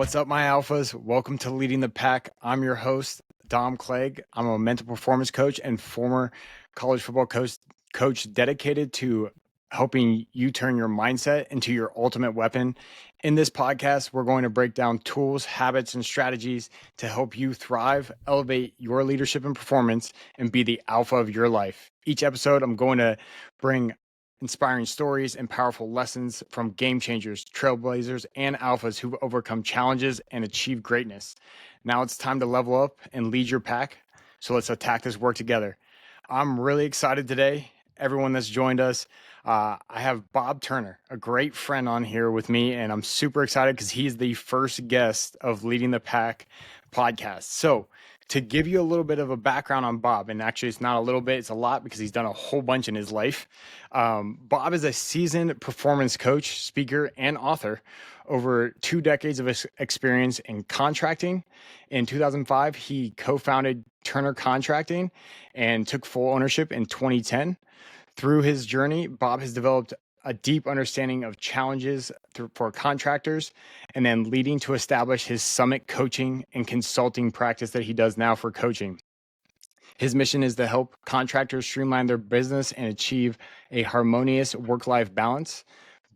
What's up, my alphas? Welcome to Leading the Pack. I'm your host, Dom Clegg. I'm a mental performance coach and former college football coach dedicated to helping you turn your mindset into your ultimate weapon. In this podcast, we're going to break down tools, habits, and strategies to help you thrive, elevate your leadership and performance, and be the alpha of your life. Each episode, I'm going to bring inspiring stories and powerful lessons from game changers, trailblazers, and alphas who've overcome challenges and achieved greatness. Now it's time to level up and lead your pack. So let's attack this work together. I'm really excited today. Everyone that's joined us, I have Bob Turner, a great friend on here with me, and I'm super excited because he's the first guest of Leading the Pack podcast. So to give you a little bit of a background on Bob, and actually it's not a little bit, it's a lot because he's done a whole bunch in his life. Bob is a seasoned performance coach, speaker, and author. Over 2 decades of experience in contracting. In 2005, he co-founded Turner Contracting and took full ownership in 2010. Through his journey, Bob has developed a deep understanding of challenges for contractors, and then leading to establish his summit coaching and consulting practice that he does now for coaching. His mission is to help contractors streamline their business and achieve a harmonious work-life balance.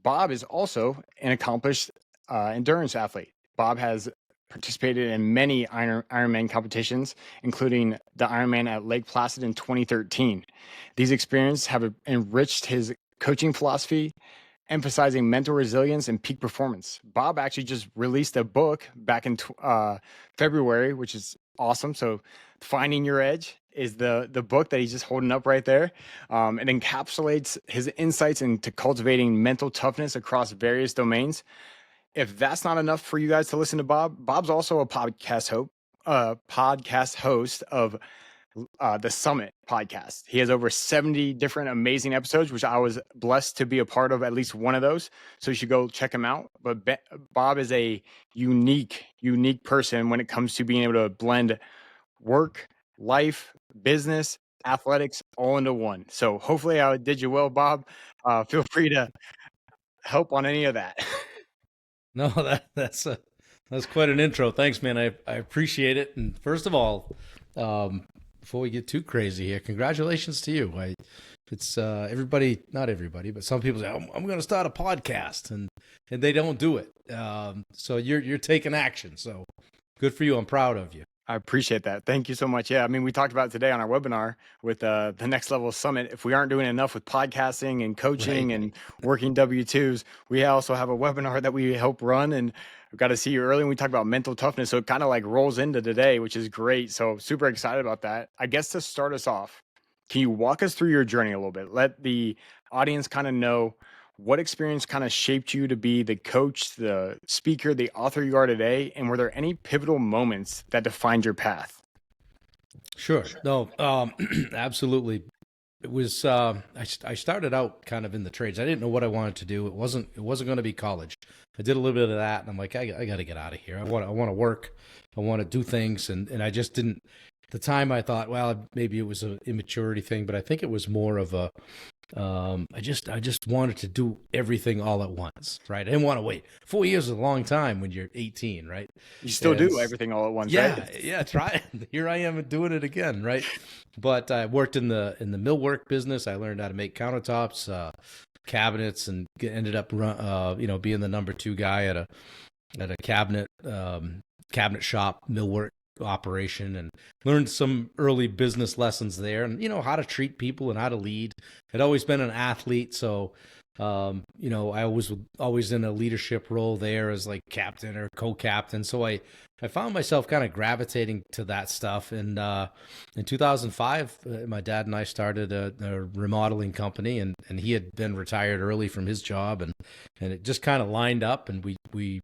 Bob is also an accomplished endurance athlete. Bob has participated in many Ironman competitions, including the Ironman at Lake Placid in 2013. These experiences have enriched his coaching philosophy, emphasizing mental resilience and peak performance. Bob actually just released a book back in February, which is awesome. So Finding Your Edge is the book that he's just holding up right there. It encapsulates his insights into cultivating mental toughness across various domains. If that's not enough for you guys to listen to Bob, Bob's also a podcast host of the Summit podcast. He has over 70 different amazing episodes, which I was blessed to be a part of at least one of those. So you should go check him out. But Bob is a unique person when it comes to being able to blend work, life, business, athletics all into one. So hopefully I did you well, Bob. Feel free to help on any of that. No, that's quite an intro. Thanks, man. I appreciate it. And first of all, before we get too crazy here, congratulations to you. It's everybody, not everybody, but some people say, I'm going to start a podcast, and they don't do it. So you're taking action. So good for you. I'm proud of you. I appreciate that. Thank you so much. Yeah, I mean, we talked about it today on our webinar with the Next Level Summit. If we aren't doing enough with podcasting and coaching and working W-2s, we also have a webinar that we help run, and we've got to see you early. And we talk about mental toughness. So it kind of like rolls into today, which is great. So super excited about that. I guess to start us off, can you walk us through your journey a little bit? Let the audience kind of know what experience kind of shaped you to be the coach, the speaker, the author you are today? And were there any pivotal moments that defined your path? Sure. No, absolutely. It was, I started out kind of in the trades. I didn't know what I wanted to do. It wasn't going to be college. I did a little bit of that, and I'm like, I got to get out of here. I want to work. I want to do things. And I just didn't, at the time I thought, well, maybe it was an immaturity thing, but I think it was more of a, I just wanted to do everything all at once, right? I didn't want to wait. 4 years is a long time when you're 18, right? You still do everything all at once, right? Yeah, try it. Here I am doing it again, right? But I worked in the millwork business. I learned how to make countertops, cabinets, and ended up being the number 2 guy at a cabinet shop millwork operation, and learned some early business lessons there, and how to treat people and how to lead. I'd always been an athlete, so I was always in a leadership role there as like captain or co-captain. So I found myself kind of gravitating to that stuff. And in 2005, my dad and I started a remodeling company, and he had been retired early from his job, and it just kind of lined up, and we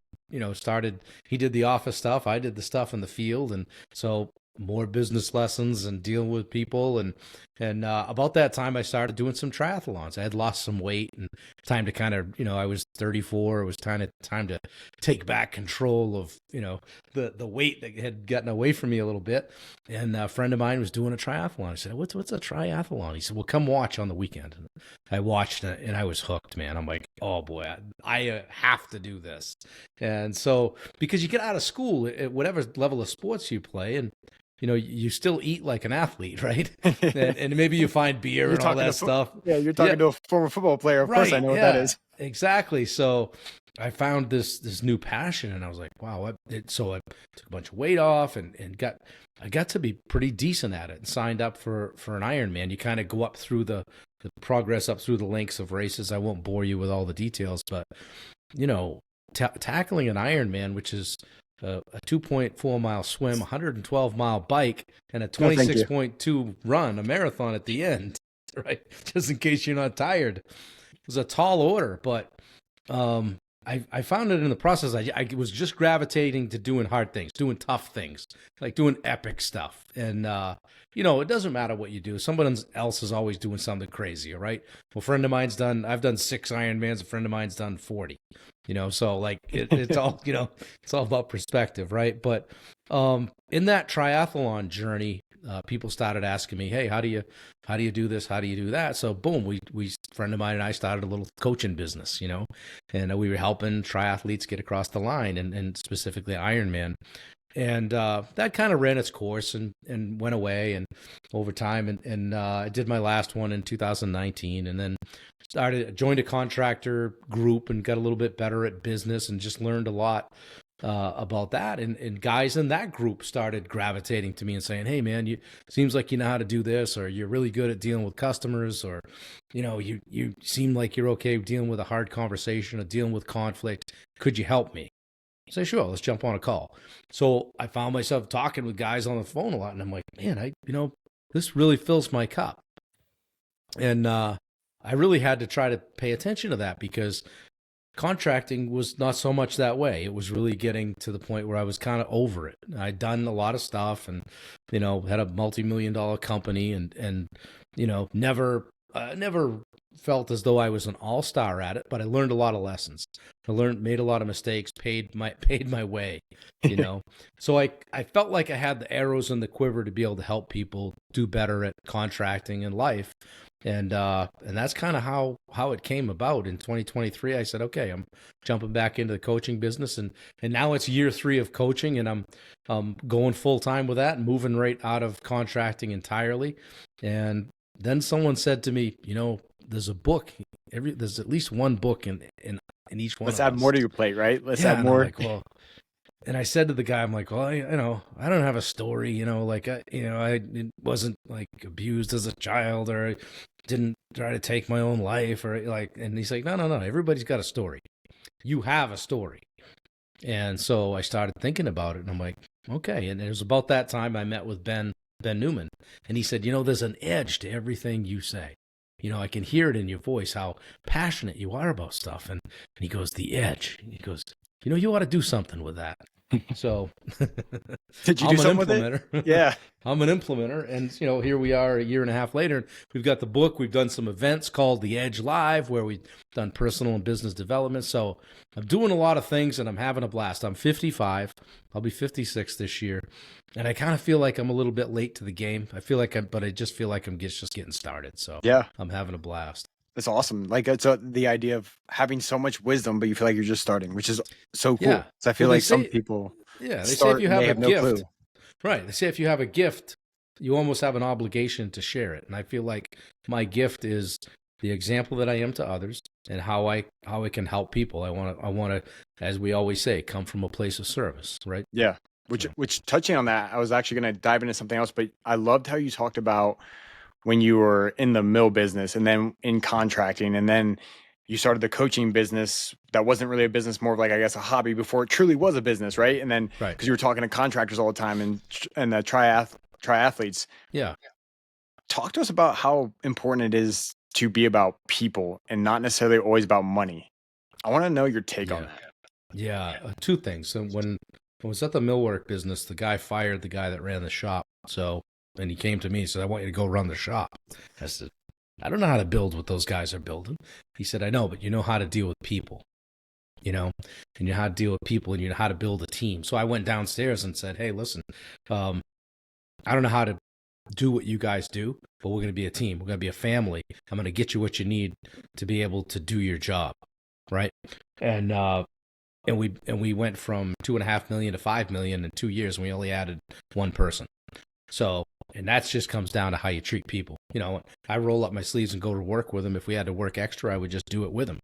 started. He did the office stuff, I did the stuff in the field, and so more business lessons and dealing with people, and And about that time, I started doing some triathlons. I had lost some weight and time to kind of, I was 34. It was time to take back control of, the weight that had gotten away from me a little bit. And a friend of mine was doing a triathlon. I said, what's a triathlon? He said, well, come watch on the weekend. And I watched it and I was hooked, man. I'm like, oh boy, I have to do this. And so, because you get out of school at whatever level of sports you play, and you still eat like an athlete, right? And maybe you find beer and all that stuff. Yeah, you're talking to a former football player. Of course, I know what that is. Exactly. So I found this new passion, and I was like, wow. So I took a bunch of weight off, and I got to be pretty decent at it, and signed up for an Ironman. You kind of go up through the progress up through the lengths of races. I won't bore you with all the details, but tackling an Ironman, which is a 2.4 mile swim, 112 mile bike, and a 26.2 run, a marathon at the end, right? Just in case you're not tired. It was a tall order, but I found it in the process. I was just gravitating to doing hard things, doing tough things, like doing epic stuff. And, it doesn't matter what you do. Someone else is always doing something crazy, right? Well, a friend of mine's I've done 6 Ironmans. A friend of mine's done 40. So like it's all, it's all about perspective, right? But in that triathlon journey, people started asking me, hey, how do you do this? How do you do that? So boom, we friend of mine and I started a little coaching business, and we were helping triathletes get across the line, and specifically Ironman. And that kind of ran its course and went away, and over time, and I did my last one in 2019, and then joined a contractor group and got a little bit better at business, and just learned a lot about that. And guys in that group started gravitating to me and saying, hey man, seems like you know how to do this, or you're really good at dealing with customers, or you seem like you're okay dealing with a hard conversation or dealing with conflict. Could you help me? I say, sure, let's jump on a call. So I found myself talking with guys on the phone a lot, and I'm like, man, this really fills my cup. And I really had to try to pay attention to that, because contracting was not so much that way. It was really getting to the point where I was kind of over it. I'd done a lot of stuff, and had a multi-million-dollar company, and never felt as though I was an all-star at it, but I learned a lot of lessons. Made a lot of mistakes, paid my way, So I felt like I had the arrows in the quiver to be able to help people do better at contracting in life. And that's kind of how it came about. In 2023, I said, okay, I'm jumping back into the coaching business, and now it's year 3 of coaching, and I'm going full time with that, and moving right out of contracting entirely. And then someone said to me, there's a book. There's at least one book in each one. Let's add more to your plate, right? Let's add more. And I said to the guy, I'm like, well, I don't have a story, I wasn't like abused as a child, or I didn't try to take my own life, or and he's like, no, everybody's got a story. You have a story. And so I started thinking about it, and I'm like, okay. And it was about that time I met with Ben Newman, and he said, there's an edge to everything you say. I can hear it in your voice, how passionate you are about stuff. And he goes, the edge. He goes, you ought to do something with that. So did you do something with it? Yeah. I'm an implementer. And, here we are a year and a half later. We've got the book. We've done some events called The Edge Live, where we've done personal and business development. So I'm doing a lot of things, and I'm having a blast. I'm 55. I'll be 56 this year. And I kind of feel like I'm a little bit late to the game. But I just feel like I'm just getting started. So yeah, I'm having a blast. That's awesome. Like, it's the idea of having so much wisdom, but you feel like you're just starting, which is so cool. Yeah. So I feel some people, they say if you have a gift, right? They say if you have a gift, you almost have an obligation to share it. And I feel like my gift is the example that I am to others, and how I can help people. I want to, as we always say, come from a place of service, right? Yeah. Which touching on that, I was actually going to dive into something else, but I loved how you talked about when you were in the mill business, and then in contracting, and then you started the coaching business that wasn't really a business, more of like, I guess, a hobby before it truly was a business, right? And then because you were talking to contractors all the time, and the triathletes. Yeah. Talk to us about how important it is to be about people and not necessarily always about money. I want to know your take on that. Yeah. 2 things. So when I was at the millwork business, the guy fired the guy that ran the shop. So And he came to me and said, I want you to go run the shop. I said, I don't know how to build what those guys are building. He said, I know, but you know how to deal with people, and you know how to deal with people and you know how to build a team. So I went downstairs and said, hey, listen, I don't know how to do what you guys do, but we're going to be a team. We're going to be a family. I'm going to get you what you need to be able to do your job. Right. And we went from 2.5 million to 5 million in 2 years, and we only added one person. So, and that just comes down to how you treat people. I roll up my sleeves and go to work with them. If we had to work extra, I would just do it with them.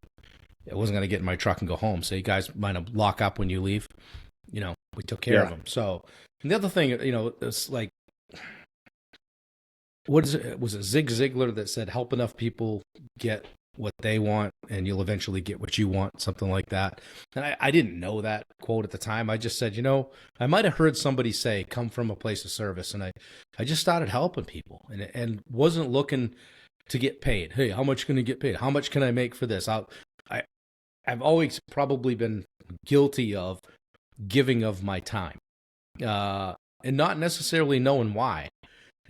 I wasn't going to get in my truck and go home. So you guys might have lock up when you leave. We took care of them. So, and the other thing, it's like, what is it? Was it Zig Ziglar that said, help enough people get what they want and you'll eventually get what you want, something like that. And I didn't know that quote at the time. I just said, I might have heard somebody say, come from a place of service. And I just started helping people and wasn't looking to get paid. Hey, how much can I get paid? How much can I make for this? I've always probably been guilty of giving of my time and not necessarily knowing why.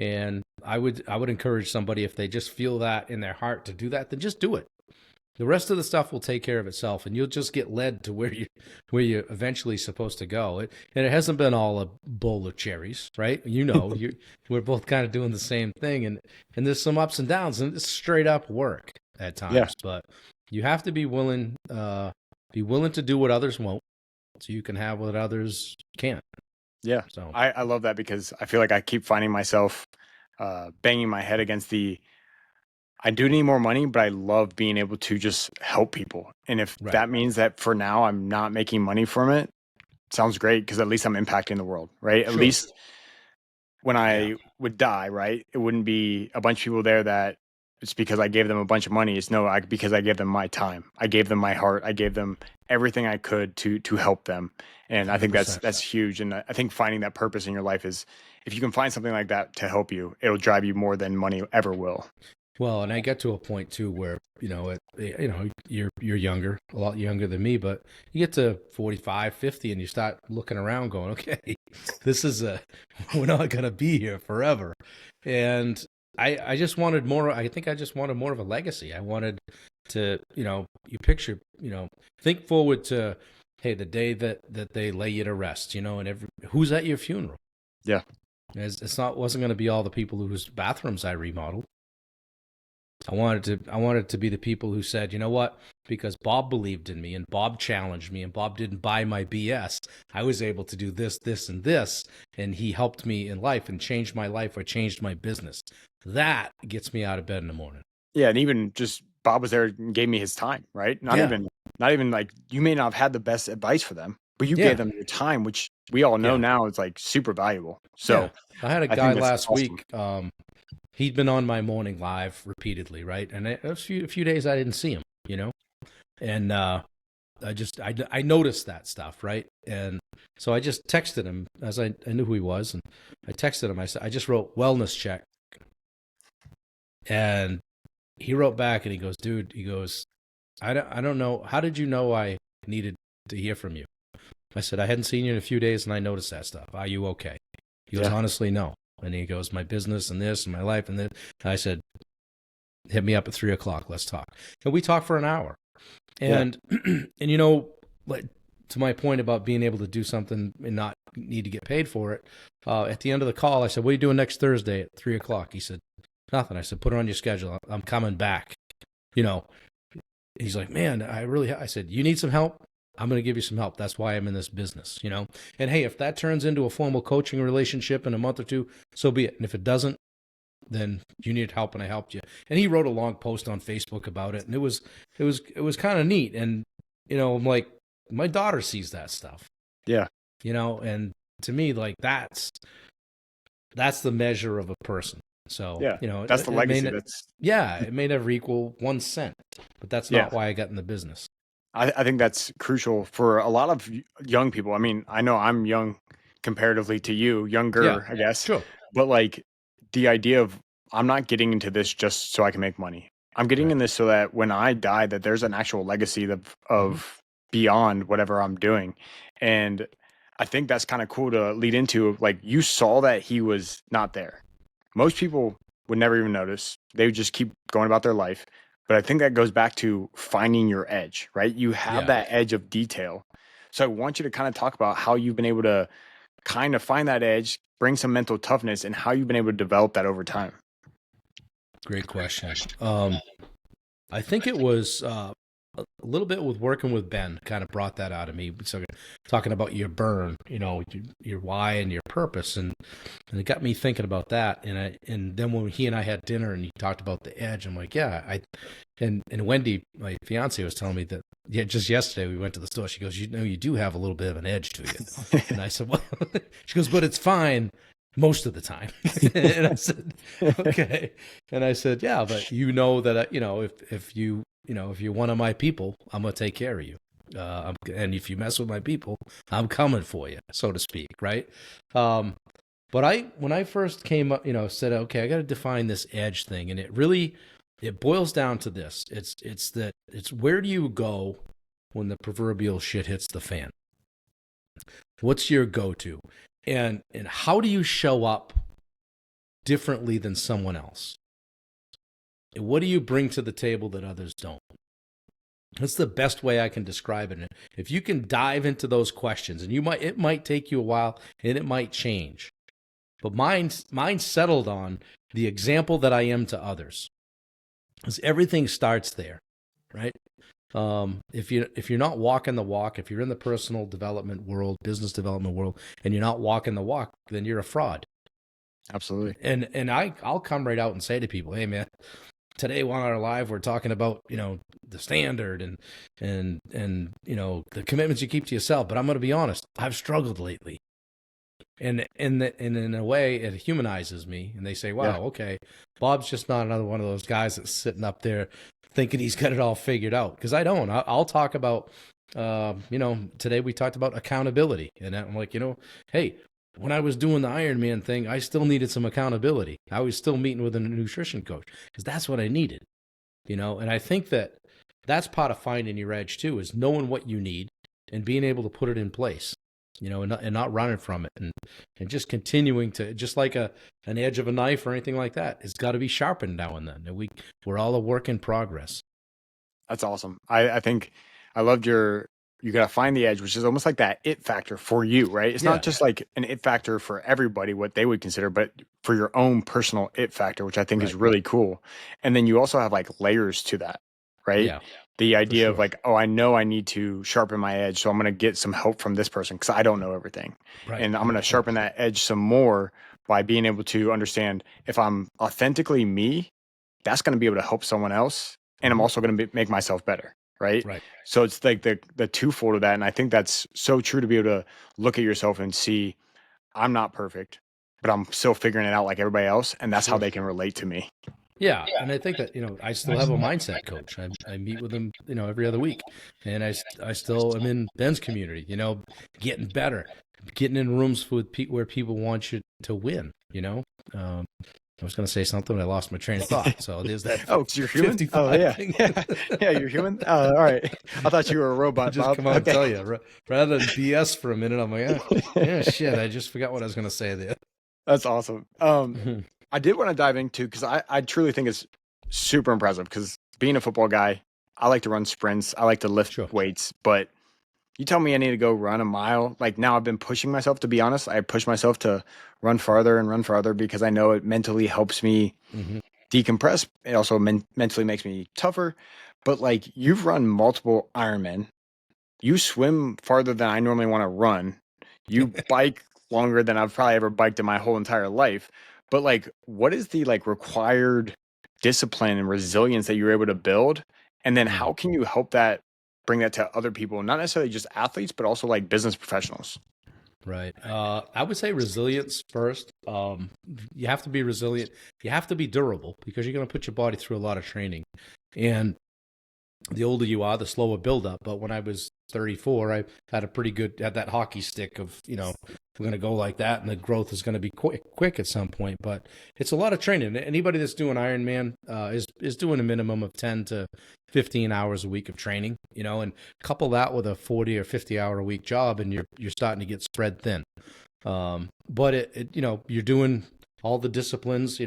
And I would encourage somebody, if they just feel that in their heart to do that, then just do it. The rest of the stuff will take care of itself, and you'll just get led to where you're eventually supposed to go. And it hasn't been all a bowl of cherries, right? We're both kind of doing the same thing, and there's some ups and downs, and it's straight up work at times. Yeah. But you have to be willing to do what others won't, so you can have what others can't. Yeah. So I love that, because I feel like I keep finding myself banging my head against I do need more money, but I love being able to just help people. And if that means that for now I'm not making money from it, sounds great, because at least I'm impacting the world, right? At least when I would die, right, it wouldn't be a bunch of people there that it's because I gave them a bunch of money. It's because I gave them my time. I gave them my heart. I gave them everything I could to help them. And I think 100%. that's huge. And I think finding that purpose in your life is, if you can find something like that to help you, it'll drive you more than money ever will. Well, and I get to a point too where, you're younger, a lot younger than me, but you get to 45, 50 and you start looking around going, okay, we're not going to be here forever. And I just wanted more. I think I just wanted more of a legacy. I wanted to, you picture, think forward to, hey, the day that they lay you to rest, and who's at your funeral? Yeah. Wasn't going to be all the people whose bathrooms I remodeled. I wanted to be the people who said, you know what, because Bob believed in me and Bob challenged me and Bob didn't buy my BS, I was able to do this, this, and this, and he helped me in life and changed my life or changed my business. That gets me out of bed in the morning. Yeah, and even just Bob was there and gave me his time, right? Not even like, you may not have had the best advice for them, but you gave them your time, which we all know now is like super valuable. So I had a guy last week. He'd been on my morning live repeatedly, right? And a few days I didn't see him, and I noticed that stuff, right? And so I just texted him, as I knew who he was, and I texted him. I said, I just wrote wellness check, and he wrote back and he goes, dude, I don't know, how did you know I needed to hear from you? I said, I hadn't seen you in a few days and I noticed that stuff. Are you okay? He goes, honestly, no. And he goes, my business and this and my life and this. And I said, hit me up at 3:00. Let's talk. And we talked for an hour. And, like, to my point about being able to do something and not need to get paid for it, at the end of the call, I said, what are you doing next Thursday at 3:00? He said, nothing. I said, put it on your schedule. I'm coming back. He's like, man, I said, you need some help? I'm going to give you some help. That's why I'm in this business, And hey, if that turns into a formal coaching relationship in a month or two, so be it. And if it doesn't, then you need help and I helped you. And he wrote a long post on Facebook about it. And it was kind of neat. And, I'm like, my daughter sees that stuff. Yeah. And to me, like, that's the measure of a person. So, that's the legacy. It may never equal 1 cent, but that's not why I got in the business. I think that's crucial for a lot of young people. I mean, I know I'm young comparatively to you, younger, I guess. Sure. But like, the idea of, I'm not getting into this just so I can make money. I'm getting in this so that when I die, that there's an actual legacy of beyond whatever I'm doing. And I think that's kind of cool to lead into. Like, you saw that he was not there. most people would never even notice. They would just keep going about their life. But I think that goes back to finding your edge, right? You have Yeah, that edge of detail. So I want you to kind of talk about how you've been able to kind of find that edge, bring some mental toughness, and how you've been able to develop that over time. great question. I think it was a little bit with working with Ben kind of brought that out of me. So talking about your burn, your why and your purpose, and it got me thinking about that. And then when he and I had dinner and he talked about the edge, I'm like, yeah, and Wendy, my fiance, was telling me that just yesterday we went to the store. She goes, you do have a little bit of an edge to you, and I said, well, she goes, but it's fine most of the time. And I said, okay. And I said, yeah, but you know that, if you're one of my people, I'm going to take care of you. And if you mess with my people, I'm coming for you, so to speak. Right. But when I first came up, said, okay, I got to define this edge thing. And it boils down to this. It's where do you go when the proverbial shit hits the fan? What's your go-to? And how do you show up differently than someone else? And what do you bring to the table that others don't? That's the best way I can describe it. If you can dive into those questions, and it might take you a while, and it might change, but mine settled on the example that I am to others, because everything starts there, right? If you're not walking the walk, if you're in the personal development world, business development world, and you're not walking the walk, then you're a fraud. Absolutely. And I'll come right out and say to people, hey man, today on our live, we're talking about, the standard and the commitments you keep to yourself. But I'm going to be honest, I've struggled lately. And in a way, it humanizes me. And they say, wow, okay, Bob's just not another one of those guys that's sitting up there thinking he's got it all figured out. Because I don't. I'll talk about, today we talked about accountability. And I'm like, hey, when I was doing the Ironman thing, I still needed some accountability. I was still meeting with a nutrition coach because that's what I needed. And I think that's part of finding your edge too, is knowing what you need and being able to put it in place. And not running from it, and just continuing to, just like an edge of a knife or anything like that, it's got to be sharpened now and then. And we're all a work in progress. That's awesome. I think I loved you got to find the edge, which is almost like that it factor for you, right? It's not just like an it factor for everybody, what they would consider, but for your own personal it factor, which I think is really cool. And then you also have like layers to that, right? Yeah. The idea of like, oh, I know I need to sharpen my edge, so I'm going to get some help from this person because I don't know everything. Right. And I'm going to sharpen that edge some more by being able to understand if I'm authentically me, that's going to be able to help someone else. And I'm also going to make myself better. Right. So it's like the twofold of that. And I think that's so true, to be able to look at yourself and see, I'm not perfect, but I'm still figuring it out like everybody else. And that's how they can relate to me. Yeah. And I think that, I still have a mindset coach. I meet with him, every other week. And I still am in Ben's community, getting better, getting in rooms with where people want you to win, I was going to say something, but I lost my train of thought. So there's that. Oh, you're human? Oh, yeah. Yeah, you're human? All right. I thought you were a robot, just Bob. Come on and tell you. Rather than BS for a minute, I'm like, yeah, shit, I just forgot what I was going to say there. That's awesome. I did want to dive into, because I truly think it's super impressive, because being a football guy, I like to run sprints. I like to lift weights, but you tell me I need to go run a mile. Like, now I've been pushing myself, to be honest. I push myself to run farther because I know it mentally helps me decompress. It also mentally makes me tougher. But like, you've run multiple Ironman. You swim farther than I normally want to run. You bike longer than I've probably ever biked in my whole entire life. But like, what is the like required discipline and resilience that you're able to build? And then how can you help bring that to other people, not necessarily just athletes, but also like business professionals? Right. I would say resilience first. You have to be resilient. You have to be durable, because you're going to put your body through a lot of training. And the older you are, the slower buildup. But when I was 34, I had had that hockey stick of, we're going to go like that, and the growth is going to be quick at some point. But it's a lot of training. Anybody that's doing Ironman is doing a minimum of 10 to 15 hours a week of training, and couple that with a 40 or 50 hour a week job, and you're starting to get spread thin. But you're doing all the disciplines.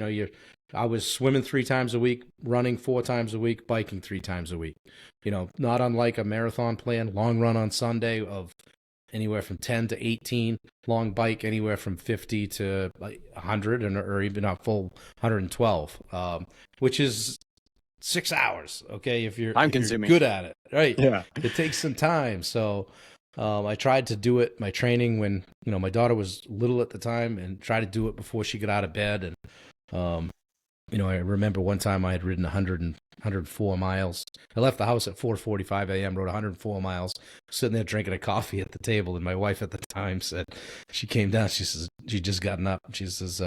I was swimming 3 times a week, running 4 times a week, biking 3 times a week. Not unlike a marathon plan, long run on Sunday of anywhere from 10 to 18, long bike anywhere from 50 to like 100 or even a full 112, which is 6 hours. Okay. If you're Time if you're consuming. good at it, right? Yeah. It takes some time. So I tried to do it, my training, when, my daughter was little at the time, and try to do it before she got out of bed. And, I remember one time I had ridden 104 miles. I left the house at 4:45 a.m., rode 104 miles, sitting there drinking a coffee at the table. And my wife at the time said, she came down, she says, she just gotten up. She says,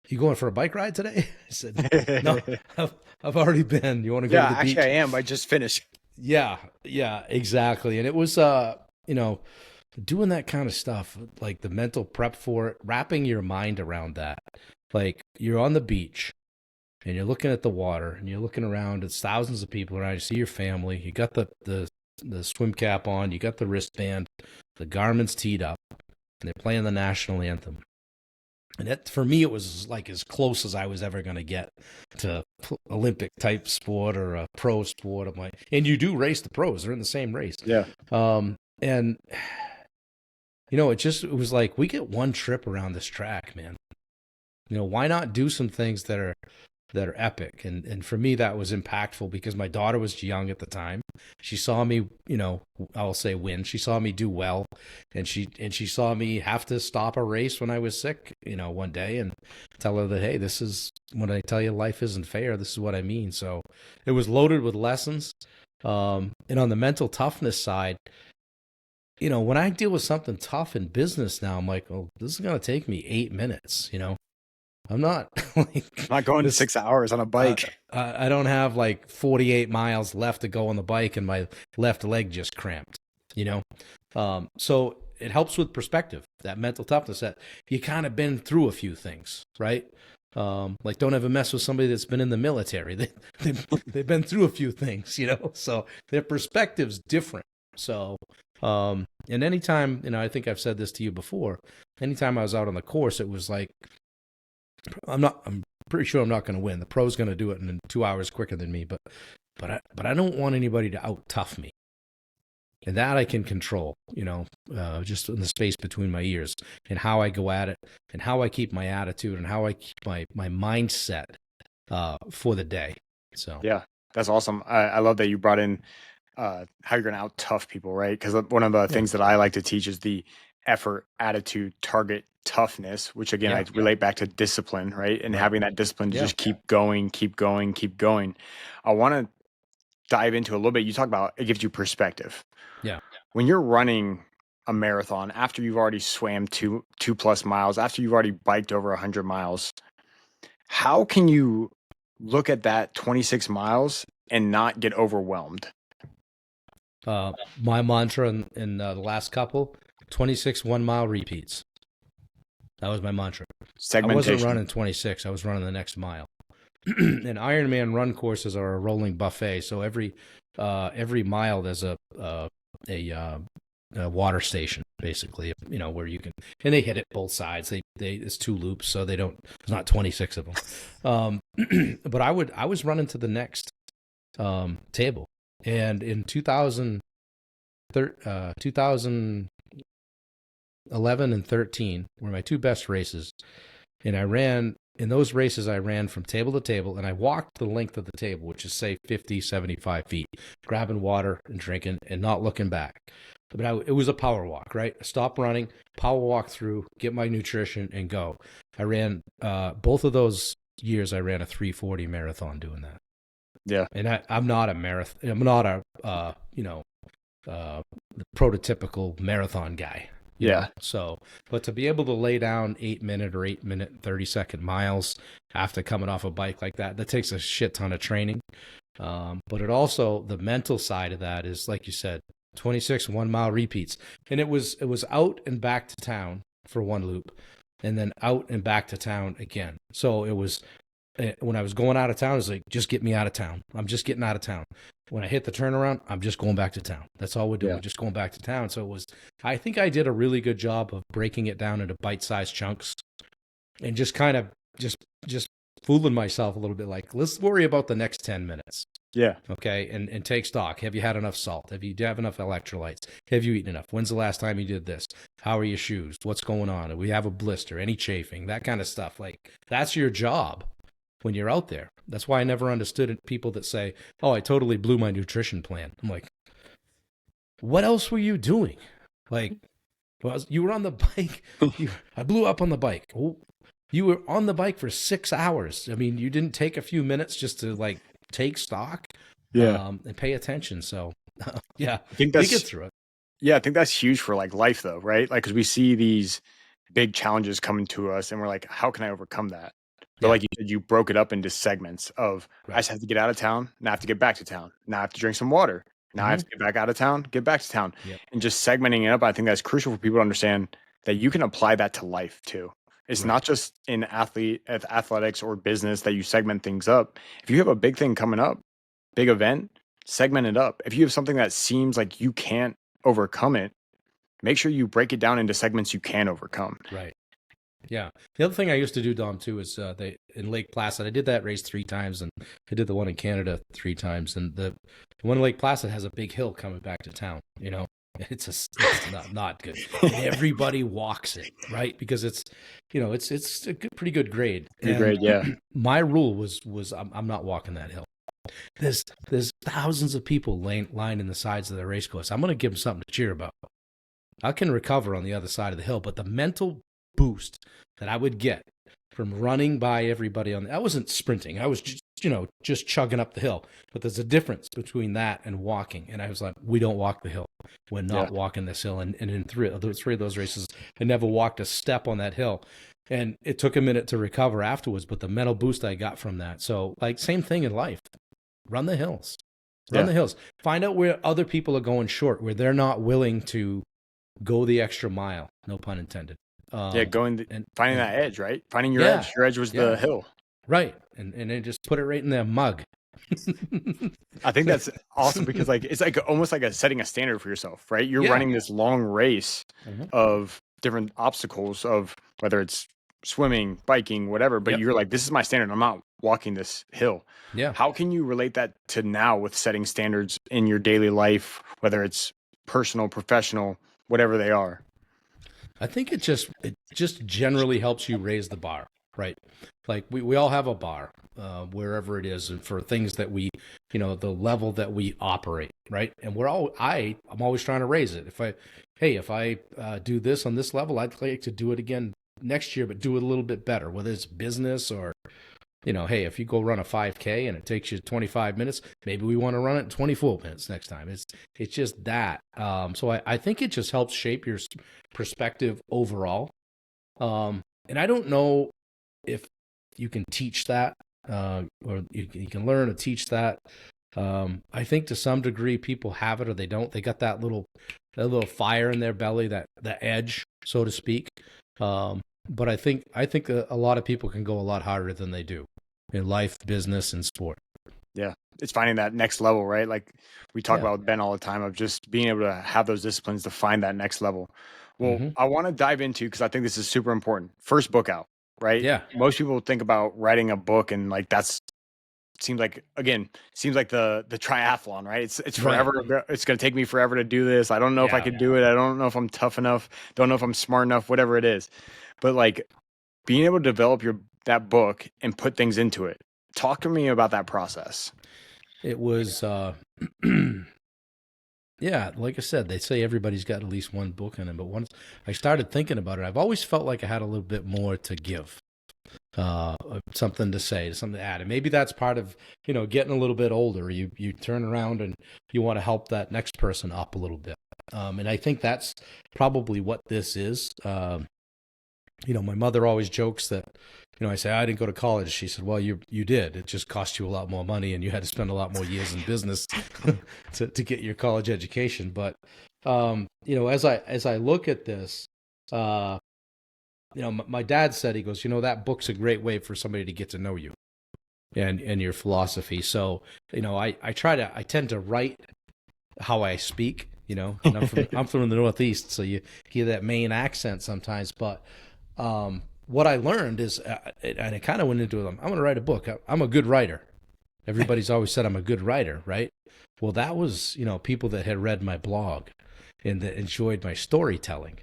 you going for a bike ride today? I said, no, I've already been. You want to go to the beach? Actually I am. I just finished. Yeah, exactly. And it was, doing that kind of stuff, like the mental prep for it, wrapping your mind around that. Like, you're on the beach and you're looking at the water and you're looking around, it's thousands of people around, you see your family, you got the swim cap on, you got the wristband, the Garmin's teed up, and they're playing the national anthem. And that, for me, it was like as close as I was ever going to get to Olympic type sport or a pro sport. I'm like, and you do race the pros; they're in the same race. Yeah. And it was like, we get one trip around this track, man. Why not do some things that are epic? And for me, that was impactful because my daughter was young at the time. She saw me, I'll say win. She saw me do well, and she saw me have to stop a race when I was sick, one day, and tell her that, hey, this is when I tell you life isn't fair, this is what I mean. So it was loaded with lessons. And on the mental toughness side, when I deal with something tough in business now, I'm like, oh, this is going to take me 8 minutes. I'm not like, I'm not going to 6 hours on a bike. I don't have like 48 miles left to go on the bike and my left leg just cramped, So it helps with perspective, that mental toughness, that you kind of been through a few things, right? Like, don't ever mess with somebody that's been in the military. They've been through a few things, so their perspective's different. So, and anytime, I think I've said this to you before, anytime I was out on the course, it was like, I'm pretty sure I'm not going to win. The pro's going to do it in 2 hours quicker than me, but I don't want anybody to out tough me. And that I can control, just in the space between my ears, and how I go at it, and how I keep my attitude, and how I keep my mindset for the day. So yeah, that's awesome. I love that you brought in how you're going to out tough people, right? Because one of the things that I like to teach is the effort, attitude, target, toughness, which again, I relate back to discipline, right? And having that discipline to just keep going. I want to dive into a little bit. You talk about it gives you perspective. Yeah. When you're running a marathon, after you've already swam two plus miles, after you've already biked over 100 miles, how can you look at that 26 miles and not get overwhelmed? My mantra in the last couple, 26 1-mile repeats. That was my mantra. Segmentation. I wasn't running 26. I was running the next mile. And Ironman run courses are a rolling buffet. So every mile there's a water station, basically, where you can, and they hit it both sides. It's 2 loops, so there's not 26 of them. But I was running to the next table, and in 2011 and 13 were my 2 best races, and in those races, I ran from table to table, and I walked the length of the table, which is, say, 50, 75 feet, grabbing water and drinking and not looking back. But it was a power walk, right? Stop running, power walk through, get my nutrition, and go. I ran, both of those years, I ran a 3:40 marathon doing that. Yeah. And I'm not a marathon, I'm not a, the prototypical marathon guy. Yeah. So, but to be able to lay down 8-minute or 8-minute 30-second miles after coming off a bike like that takes a shit ton of training. But it also, the mental side of that is, like you said, 26 1-mile repeats. And it was out and back to town for 1 loop, and then out and back to town again. So it was, when I was going out of town, it was like, just get me out of town. I'm just getting out of town. When I hit the turnaround, I'm just going back to town. That's all we're doing. We're just going back to town. So I think I did a really good job of breaking it down into bite-sized chunks and just kind of just just fooling myself a little bit. Like, let's worry about the next 10 minutes. Yeah. Okay. And take stock. Have you had enough salt? Do you have enough electrolytes? Have you eaten enough? When's the last time you did this? How are your shoes? What's going on? Do we have a blister? Any chafing? That kind of stuff. Like, that's your job when you're out there. That's why I never understood people that say, oh, I totally blew my nutrition plan. I'm like, what else were you doing? Like, well, you were on the bike. I blew up on the bike. Oh, you were on the bike for 6 hours. I mean, you didn't take a few minutes just to like take stock, Yeah. and pay attention. So, yeah, I think we that's get through it. Yeah, I think that's huge for like life though, right? Like, cause we see these big challenges coming to us and we're like, how can I overcome that? But Yeah, like you said, you broke it up into segments of I right. just have to get out of town. Now I have to get back to town. Now I have to drink some water. Now I have Mm-hmm. to get back out of town, get back to town. Yep. And just segmenting it up, I think that's crucial for people to understand that you can apply that to life too. It's Right. not just in athletics or business that you segment things up. If you have a big thing coming up, big event, segment it up. If you have something that seems like you can't overcome it, make sure you break it down into segments you can overcome. Right. Yeah. The other thing I used to do, Dom, too, is they in Lake Placid. I did that race 3 times, and I did the one in Canada 3 times. And the one in Lake Placid has a big hill coming back to town. You know, it's not good. And everybody walks it, right? Because it's a pretty good grade. Good And grade, yeah. my rule was I'm not walking that hill. There's thousands of people lined in the sides of the race course. I'm going to give them something to cheer about. I can recover on the other side of the hill, but the mental boost that I would get from running by everybody I wasn't sprinting. I was just chugging up the hill. But there's a difference between that and walking. And I was like, we don't walk the hill. We're not Yeah. walking this hill. And in three of those races, I never walked a step on that hill. And it took a minute to recover afterwards, but the mental boost I got from that. So, like, same thing in life. Run the hills. Run Yeah. the hills. Find out where other people are going short, where they're not willing to go the extra mile. No pun intended. Yeah, finding that edge, right? Finding your Yeah. edge. Your edge was Yeah. the hill. Right. And then just put it right in their mug. I think that's awesome because like it's like almost like setting a standard for yourself, right? You're Yeah. running this long race Mhm. of different obstacles of whether it's swimming, biking, whatever, but Yep. you're like, this is my standard. I'm not walking this hill. Yeah. How can you relate that to now with setting standards in your daily life, whether it's personal, professional, whatever they are? I think it just generally helps you raise the bar, right? Like we all have a bar, wherever it is, and for things that we, the level that we operate, right? And I'm always trying to raise it. If I do this on this level, I'd like to do it again next year, but do it a little bit better, whether it's business or, hey, if you go run a 5K and it takes you 25 minutes, maybe we want to run it in 24 minutes next time. It's just that. So I think it just helps shape your perspective overall. And I don't know if you can teach that, or you can learn to teach that. I think to some degree people have it or they don't. They got that little fire in their belly, that the edge, so to speak. But I think a lot of people can go a lot harder than they do in life, business, and sport. Yeah. It's finding that next level, right? Like we talk Yeah. about with Ben all the time of just being able to have those disciplines to find that next level. Well, Mhm. I want to dive into, because I think this is super important. First book out, right? Yeah. Most people think about writing a book and like seems like the triathlon, right? It's Right. forever. It's going to take me forever to do this. I don't know if I Yeah. could do it. I don't know if I'm tough enough. Don't know if I'm smart enough, whatever it is. But like being able to develop that book and put things into it. Talk to me about that process. It was, yeah, like I said, they say everybody's got at least one book in them. But once I started thinking about it, I've always felt like I had a little bit more to give, something to say, something to add. And maybe that's part of, getting a little bit older. You turn around and you want to help that next person up a little bit. And I think that's probably what this is. My mother always jokes that, I say, I didn't go to college. She said, well, you did. It just cost you a lot more money and you had to spend a lot more years in business to get your college education. But, as I look at this, my dad said, he goes, that book's a great way for somebody to get to know you and your philosophy. So, I tend to write how I speak, and I'm from the Northeast. So you hear that Maine accent sometimes, but, what I learned is, and I kind of went into it, I'm going to write a book. I'm a good writer. Everybody's always said I'm a good writer, right? Well, that was, people that had read my blog and that enjoyed my storytelling.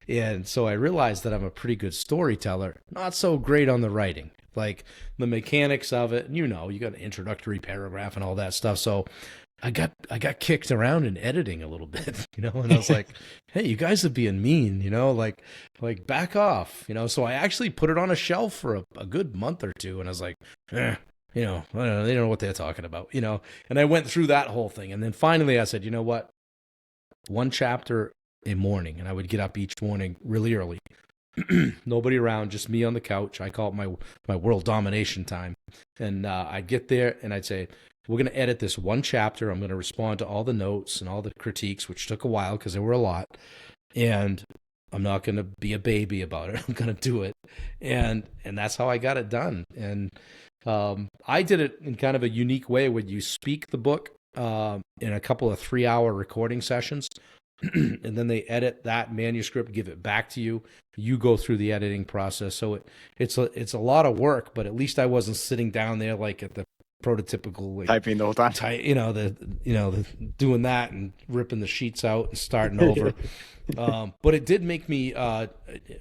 And so I realized that I'm a pretty good storyteller, not so great on the writing, like the mechanics of it. You got an introductory paragraph and all that stuff. So I got kicked around in editing a little bit, and I was like, hey, you guys are being mean, like back off, So I actually put it on a shelf for a good month or two, and I was like, I don't know, they don't know what they're talking about, And I went through that whole thing, and then finally I said, you know what, one chapter a morning, and I would get up each morning really early. Nobody around, just me on the couch. I call it my world domination time. And I'd get there and I'd say, we're going to edit this one chapter. I'm going to respond to all the notes and all the critiques, which took a while because there were a lot. And I'm not going to be a baby about it. I'm going to do it. And that's how I got it done. And I did it in kind of a unique way where you speak the book in a couple of 3-hour recording sessions. And then they edit that manuscript, give it back to you. You go through the editing process. So it's a lot of work, but at least I wasn't sitting down there like at the prototypical typing the whole time. The doing that and ripping the sheets out and starting over. But it did make me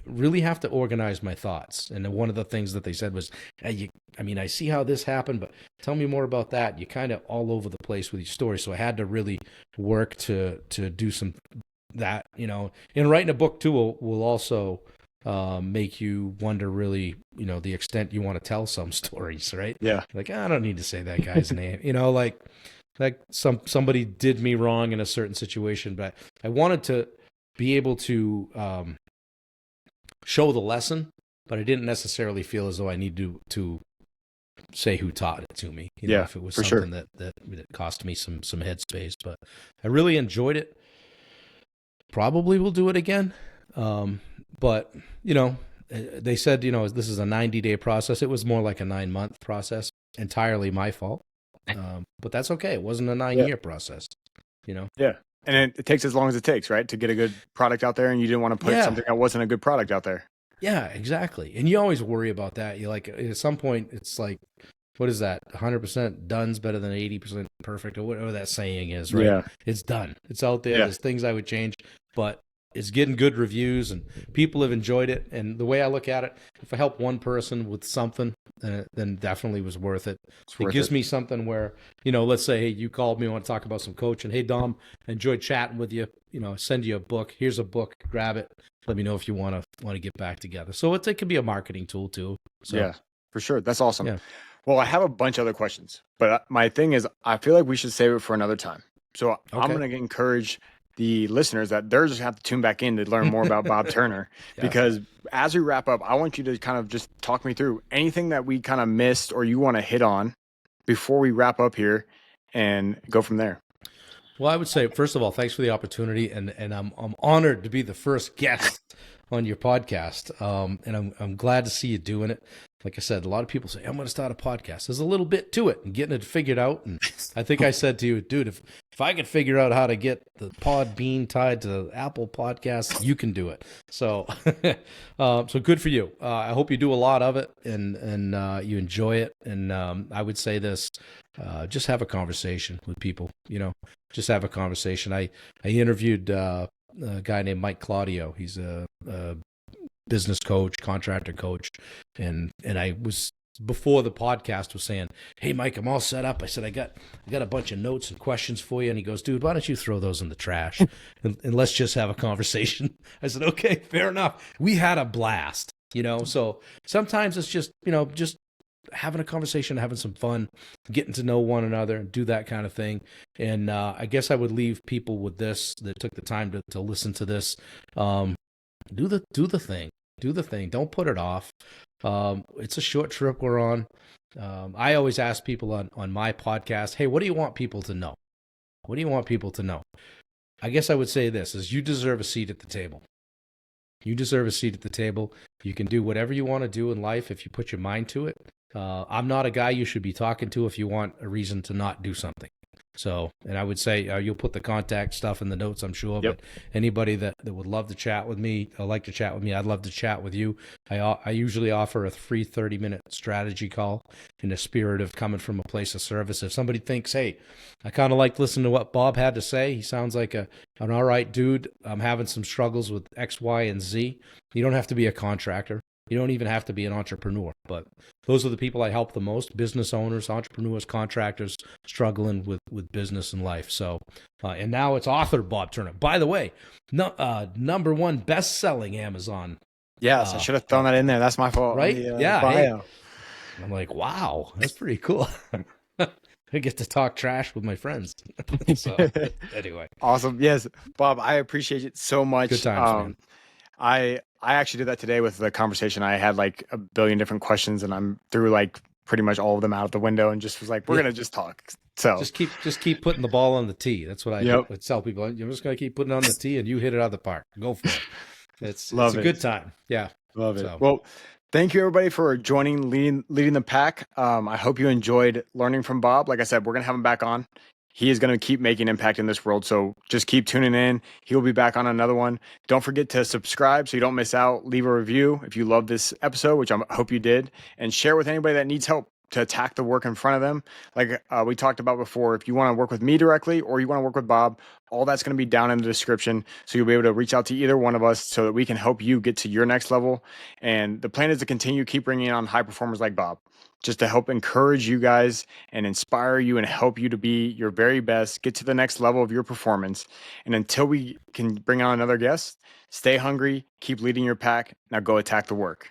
really have to organize my thoughts. And one of the things that they said was, hey, I see how this happened, but tell me more about that. You're kind of all over the place with your story. So I had to really work to do some that, and writing a book too will also make you wonder really, the extent you want to tell some stories, right? Yeah. Like, I don't need to say that guy's name, like somebody did me wrong in a certain situation, but I wanted to be able to show the lesson, but I didn't necessarily feel as though I need to say who taught it to me. If it was something that cost me some headspace, but I really enjoyed it. Probably will do it again. But they said, this is a 90-day process. It was more like a 9-month process, entirely my fault. But that's okay. It wasn't a 9-year process, Yeah. And it takes as long as it takes, right? To get a good product out there, and you didn't want to put something that wasn't a good product out there. Yeah, exactly. And you always worry about that. You like, at some point it's like, what is that? 100% done's better than 80% perfect, or whatever that saying is, right? Yeah. It's done. It's out there. There's things I would change, but it's getting good reviews and people have enjoyed it. And the way I look at it, if I help one person with something, then definitely was worth it. It gives me something where, let's say, hey, you called me, I want to talk about some coaching. Hey, Dom, I enjoyed chatting with you. Send you a book. Here's a book. Grab it. Let me know if you want to get back together. So it could be a marketing tool too. So, yeah, for sure. That's awesome. Yeah. Well, I have a bunch of other questions, but my thing is, I feel like we should save it for another time. So I'm going to encourage the listeners that they're just have to tune back in to learn more about Bob Turner, because as we wrap up, I want you to kind of just talk me through anything that we kind of missed or you want to hit on before we wrap up here and go from there. Well, I would say, first of all, thanks for the opportunity. And I'm honored to be the first guest on your podcast. And I'm glad to see you doing it. Like I said, a lot of people say, I'm going to start a podcast. There's a little bit to it and getting it figured out. And I think I said to you, dude, if I could figure out how to get the Podbean tied to the Apple Podcasts, you can do it. So, so good for you. I hope you do a lot of it and you enjoy it. And I would say this, just have a conversation with people, just have a conversation. I interviewed a guy named Mike Claudio. He's a business coach, contractor coach. And I was, before the podcast, was saying, hey, Mike, I'm all set up. I said, I got a bunch of notes and questions for you. And he goes, dude, why don't you throw those in the trash and let's just have a conversation. I said, okay, fair enough. We had a blast, so sometimes it's just, just having a conversation, having some fun, getting to know one another and do that kind of thing. And I guess I would leave people with this that took the time to listen to this. Do the thing. Do the thing. Don't put it off. It's a short trip we're on. I always ask people on my podcast, hey, what do you want people to know? What do you want people to know? I guess I would say this, is you deserve a seat at the table. You deserve a seat at the table. You can do whatever you want to do in life if you put your mind to it. I'm not a guy you should be talking to if you want a reason to not do something. So, and I would say you'll put the contact stuff in the notes, I'm sure. Yep. But anybody that would love to chat with me, like to chat with me, I'd love to chat with you. I usually offer a free 30-minute strategy call in the spirit of coming from a place of service. If somebody thinks, hey, I kind of like listening to what Bob had to say, he sounds like an all right dude. I'm having some struggles with X, Y, and Z. You don't have to be a contractor. You don't even have to be an entrepreneur, but those are the people I help the most: business owners, entrepreneurs, contractors struggling with business and life. So, and now it's author Bob Turner. By the way, number one best-selling Amazon. Yes, I should have thrown that in there. That's my fault. Right? Yeah. Bio. Hey, I'm like, wow, that's pretty cool. I get to talk trash with my friends. So anyway, Awesome. Yes, Bob, I appreciate it so much. good times, man. I actually did that today with the conversation. I had like a billion different questions, and I'm threw like pretty much all of them out the window, and just was like, we're gonna just talk. So just keep putting the ball on the tee. That's what I would tell people. You're just gonna keep putting it on the tee, and you hit it out of the park. Go for it. It's a good time. Yeah, love it. Well, thank you everybody for joining leading the pack. I hope you enjoyed learning from Bob. Like I said, we're gonna have him back on. He is going to keep making impact in this world. So just keep tuning in. He'll be back on another one. Don't forget to subscribe so you don't miss out. Leave a review if you love this episode, which I hope you did, and share with anybody that needs help to attack the work in front of them. Like we talked about before, if you want to work with me directly or you want to work with Bob, all that's going to be down in the description. So you'll be able to reach out to either one of us so that we can help you get to your next level. And the plan is to continue keep bringing on high performers like Bob, just to help encourage you guys and inspire you and help you to be your very best, get to the next level of your performance. And until we can bring on another guest, stay hungry, keep leading your pack. Now go attack the work.